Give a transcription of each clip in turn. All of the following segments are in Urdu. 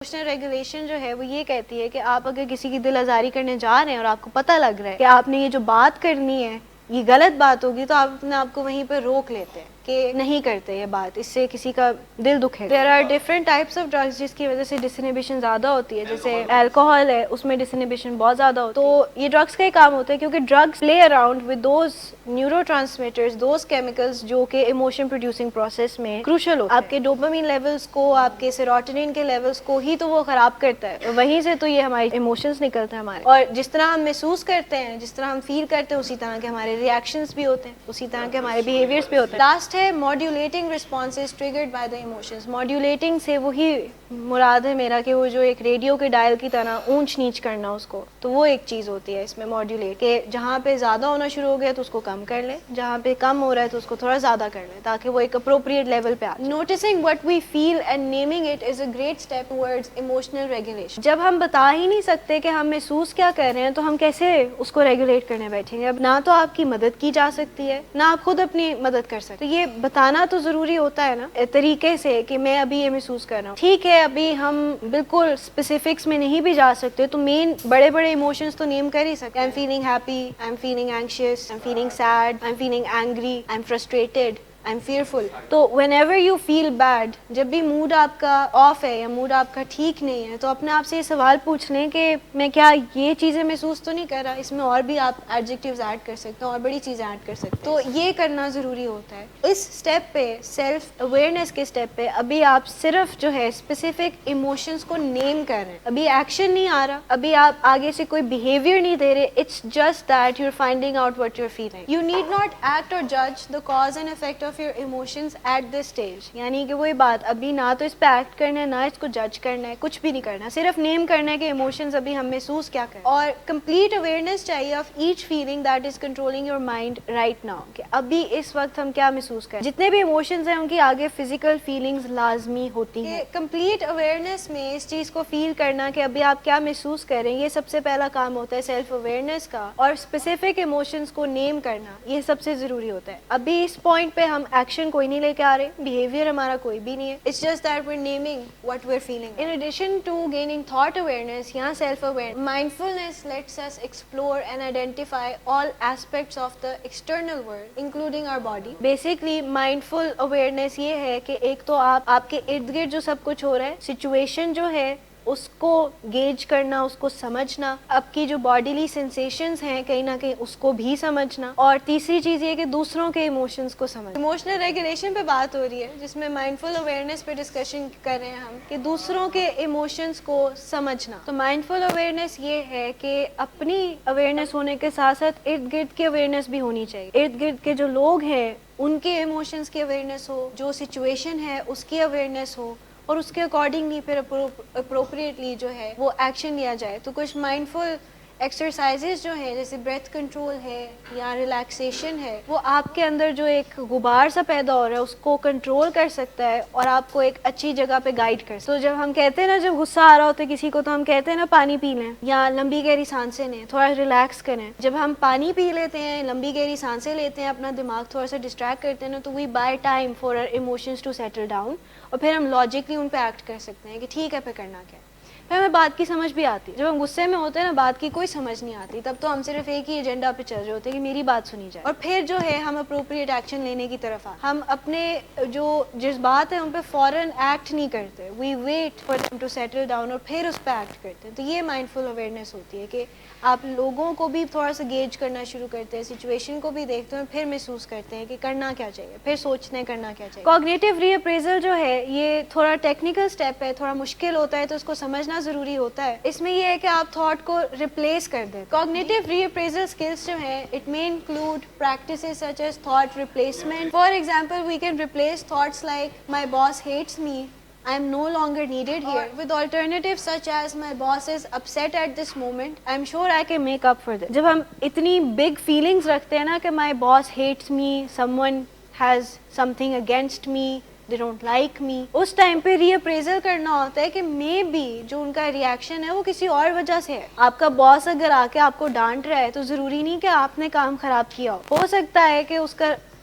ایموشنل ریگولیشن جو ہے وہ یہ کہتی ہے کہ آپ اگر کسی کی دل آزاری کرنے جا رہے ہیں اور آپ کو پتہ لگ رہا ہے کہ آپ نے یہ جو بات کرنی ہے یہ غلط بات ہوگی، تو آپ اپنے آپ کو وہیں پہ روک لیتے ہیں کہ نہیں کرتے یہ بات، اس سے کسی کا دل دکھے. There are different types of drugs جس کی وجہ سے ڈسنیبیشن زیادہ ہوتی ہے، جیسے الکوہول ہے، اس میں ڈسنیبیشن بہت زیادہ ہوتی ہے. تو یہ ڈرگس کا ہی کام ہوتا ہے کیونکہ drugs play around with those neuro transmitters, those chemicals جو کہ ایموشن پروڈیوسنگ پروسیس میں کروشل ہوتے ہیں. آپ کے ڈوپامین لیولز کو، آپ کے سیروٹونین کے لیولز کو ہی تو وہ خراب کرتا ہے، وہیں سے تو یہ ہمارے ایموشنز نکلتے ہیں ہمارے. اور جس طرح ہم محسوس کرتے ہیں، جس طرح ہم فیل کرتے ہیں، اسی طرح کے ہمارے ریئیکشنز بھی ہوتے ہیں، اسی طرح کے ہمارے بیہیویئرز بھی ہوتے ہیں. لاسٹ ہے modulating responses triggered by the emotions. Modulating سے وہی مراد ہے میرا کہ وہ جو ایک ریڈیو کے ڈائل کی طرح اونچ نیچ کرنا اس کو، تو وہ ایک چیز ہوتی ہے اس میں ماڈیولیٹ، کہ جہاں پہ زیادہ ہونا شروع ہو گیا تو اس کو کم کر لیں، جہاں پہ کم ہو رہا ہے تو اس کو تھوڑا زیادہ کر لیں تاکہ وہ ایک اپروپریٹ لیول پہ آ جائے. Noticing what we feel and naming it is a great step towards emotional regulation. جب ہم بتا ہی نہیں سکتے کہ ہم محسوس کیا کر رہے ہیں تو ہم کیسے اس کو ریگولیٹ کرنے بیٹھیں گے؟ اب نہ تو آپ کی مدد کی جا سکتی ہے، نہ آپ خود اپنی مدد کر سکتے. تو یہ بتانا تو ضروری ہوتا ہے نا طریقے سے کہ میں ابھی یہ محسوس کر رہا ہوں. ٹھیک ہے، ابھی ہم بالکل اسپیسیفکس میں نہیں بھی جا سکتے تو مین بڑے بڑے ایموشنز تو نیم کر ہی سکتے. I am feeling happy, I am feeling anxious, I am feeling sad, I am feeling angry, I am frustrated, I am fearful. تو whenever you feel bad, جب بھی موڈ آپ کا آف ہے یا موڈ آپ کا ٹھیک نہیں ہے، تو اپنے آپ سے یہ سوال پوچھ لیں کہ میں کیا یہ چیزیں محسوس تو نہیں کر رہا. اس میں اور بھی آپ ایڈجیکٹیوز ایڈ کر سکتے ہیں اور بڑی چیزیں ایڈ کر سکتے ہیں. تو یہ کرنا ضروری ہوتا ہے. اس اسٹیپ پہ، سیلف اویئرنیس کے اسٹیپ پہ، ابھی آپ صرف جو ہے اسپیسیفک ایموشنز کو نیم کر رہے ہیں. ابھی ایکشن نہیں آ رہا، ابھی آپ آگے سے کوئی بیہیویئر نہیں دے رہے. It's just that you are finding out what you are feeling. You need not act or جج the cause and effect of your emotions at this stage. یعنی کہ وہی بات، ابھی نہ تو اس پہ ایکٹ کرنا ہے، نہ اس کو جج کرنا ہے، کچھ بھی نہیں کرنا، صرف نیم کرنا ہے کہ ایموشنز ابھی ہم محسوس کیا کریں. اور کمپلیٹ اویئرنیس چاہیے of each feeling that is controlling your mind right now, کہ ابھی اس وقت ہم کیا محسوس کریں. جتنے بھی ایموشنز ہیں ان کی آگے فزیکل فیلنگز لازمی ہوتی ہیں. کمپلیٹ اویئرنیس میں اس چیز کو فیل کرنا کہ ابھی آپ کیا محسوس کر رہے ہیں، یہ سب سے پہلا کام ہوتا ہے سیلف اویئرنیس کا. اور اسپیسیفک ایموشنز کو نیم کرنا یہ سب سے ضروری ہوتا ہے. ابھی اس پوائنٹ پہ ہم ایکشن کوئی نہیں لے کے آ رہے، بیہیویئر ہمارا کوئی بھی نہیں ہے. It's just that we are naming what we're feeling. In addition to gaining thought awareness, yeah, self-awareness, mindfulness lets us explore and identify all aspects of the external world, including our body. Basically, mindful awareness یہ ہے کہ ایک تو آپ کے ارد گرد جو سب کچھ ہو رہا ہے، سچویشن جو ہے اس کو گیج کرنا، اس کو سمجھنا، آپ کی جو باڈیلی سینسیشنز ہیں کہیں نہ کہیں اس کو بھی سمجھنا، اور تیسری چیز یہ کہ دوسروں کے ایموشنز کو سمجھنا. ایموشنل ریگولیشن پہ بات ہو رہی ہے جس میں مائنڈفل اویئرنیس پہ ڈسکشن کر رہے ہیں ہم، کہ دوسروں کے ایموشنز کو سمجھنا. تو مائنڈفل اویئرنیس یہ ہے کہ اپنی اویئرنیس ہونے کے ساتھ ساتھ ارد گرد کی اویئرنیس بھی ہونی چاہیے. ارد گرد کے جو لوگ ہیں ان کے ایموشنز کی اویئرنیس ہو، جو سچویشن ہے اس کی اویئرنیس ہو، اور اس کے اکارڈنگلی پھر اپروپریٹلی جو ہے وہ ایکشن لیا جائے. تو کچھ مائنڈفل ایکسرسائزز جو ہیں جیسے بریتھ کنٹرول ہے یا ریلیکسیشن ہے، وہ آپ کے اندر جو ایک غبار سا پیدا ہو رہا ہے اس کو کنٹرول کر سکتا ہے اور آپ کو ایک اچھی جگہ پہ گائیڈ کر سکتا ہے. تو جب ہم کہتے ہیں نا، جب غصہ آ رہا ہوتا ہے کسی کو، تو ہم کہتے ہیں نا پانی پی لیں یا لمبی گہری سانسیں لیں، تھوڑا ریلیکس کریں. جب ہم پانی پی لیتے ہیں، لمبی گہری سانسیں لیتے ہیں، اپنا دماغ تھوڑا سا ڈسٹریکٹ کرتے ہیں نا، تو we buy time for our emotions to settle down, اور پھر ہم لاجکلی ان پہ ایکٹ کر سکتے ہیں کہ ٹھیک ہے پھر کرنا کیا ہے. پھر ہمیں بات کی سمجھ بھی آتی ہے. جب ہم غصے میں ہوتے ہیں نا، بات کی کوئی سمجھ نہیں آتی، تب تو ہم صرف ایک ہی ایجنڈا پہ چل رہے ہوتے ہیں کہ میری بات سنی جائے. اور پھر جو ہے ہم اپروپریٹ ایکشن لینے کی طرف ہم اپنے جو جذبات ہیں ان پہ فوراً ایکٹ نہیں کرتے. We wait for them to settle down اور پھر اس پہ ایکٹ کرتے ہیں. تو یہ مائنڈفل اویئرنیس ہوتی ہے کہ آپ لوگوں کو بھی تھوڑا سا گیج کرنا شروع کرتے ہیں، سچویشن کو بھی دیکھتے ہیں، پھر محسوس کرتے ہیں کہ کرنا کیا چاہیے، پھر سوچتے ہیں کرنا کیا چاہیے. کوگنیٹیو ری اپریزل جو ہے یہ تھوڑا ٹیکنیکل اسٹیپ ہے، تھوڑا مشکل ہوتا ہے، تو اس کو سمجھنا ضروری ہوتا ہے. اس میں یہ ہے کہ آپ تھاٹ کو ریپلیس کر دیں. کوگنیٹیو ری اپریزل اسکلس جو ہیں it may include practices such as thought replacement. For example we can replace thoughts like my boss hates me, I am no longer needed here, with alternatives such as my boss is upset at this moment, I am sure I can make up for this. جب ہم اتنی big feelings رکھتے ہیں نا کہ my boss hates me, someone has something against me, they don't like me, اس ٹائم پہ ری اپریزل کرنا ہوتا ہے کہ مے بی جو ان کا ریئیکشن ہے وہ کسی اور وجہ سے ہے. آپ کا باس اگر آ کے آپ کو ڈانٹ رہا ہے تو ضروری نہیں کہ آپ نے کام خراب کیا ہو سکتا ہے کہ اس کا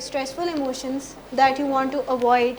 stressful emotions that you want to avoid